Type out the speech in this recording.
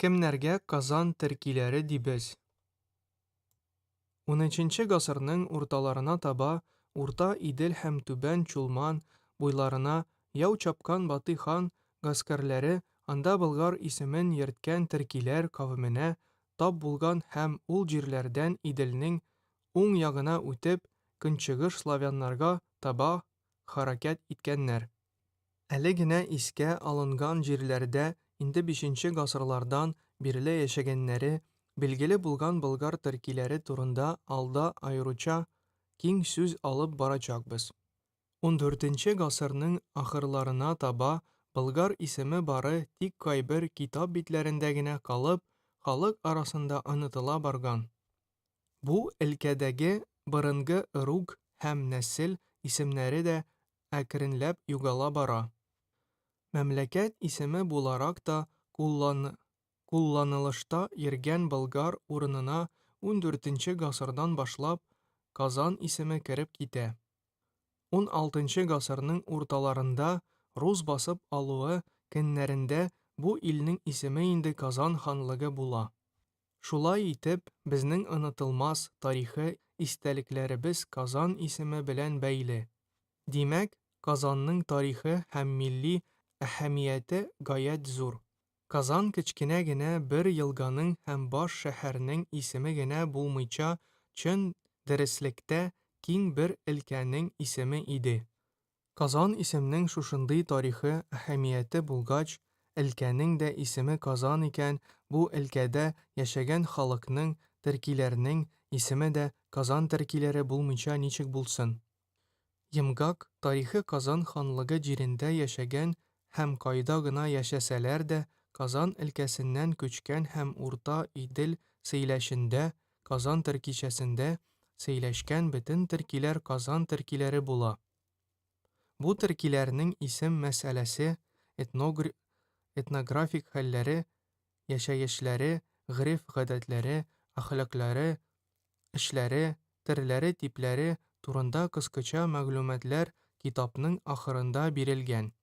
Кемнәргә Казан теркиләре дибез? 13 гасырның урталарына таба Урта Идел һәм Түбән Чулман буйларына яу чапкан Батый хан гаскәрләре анда Болгар исемен йөрткән теркиләр кавеменә тап булган һәм ул җирләрдән Иделнең уң ягына үтеп, көнчыгыш славяннарга таба хәрәкәт иткәннәр. Әле генә искә алынган җирләрдә инде 5 гасырлардан бирле яшәгәннәре билгеле булган болгар төркиләре турында алда аеруча киң сүз алып барачакбыз. 14 гасырның ахырларына таба болгар исеме бары тик кайбер китап битләрендә генә калып, халык арасында онытыла барган. Бу өлкәдәге борынгы ырук һәм нәсел исемнәре дә әкренләп югала бара. Мәмләкәт исеме буларак та кулланылышта йөргән болгар урынына 14 гасырдан башлап Казан исеме кереп китә. 16 гасырның урталарында рус басып алуы көннәрендә бу илнең исеме инде Казан ханлыгы була. Шулай итеп, безнең онытылмас тарихи истәлекләребез Казан исеме белән бәйле. Димәк, Казанның тарихи һәм милли әһәмияте гаять зур. Казан кечкенә генә бер елганың һәм баш шәһәрнең исеме генә булмыйча, чын дәреслектә киң бер өлкәнең исеме иде. Казан исемнең шушындый тарихи әһәмияте булгач, өлкәнең дә исеме Казан икән, бу өлкәдә яшәгән халыкның, төркиләрнең исеме дә Казан төркиләре булмыйча ничек булсын? Йомгак тарихи Казан ханлыгы җирендә яшәгән һәм кайда гына яшәсәләр дә, Казан өлкәсеннән күчкән һәм Урта Идел сөйләшендә, Казан төркичәсендә сөйләшкән бөтен төркиләр Казан төркиләре була. Бу төркиләрнең исем мәсьәләсе, этнографик хәлләре, яшәешләре, гыреф-гадәтләре, әхлаклары, эшләре, төрләре, типләре турында кыскача мәгълүматлар китапның ахырында бирелгән.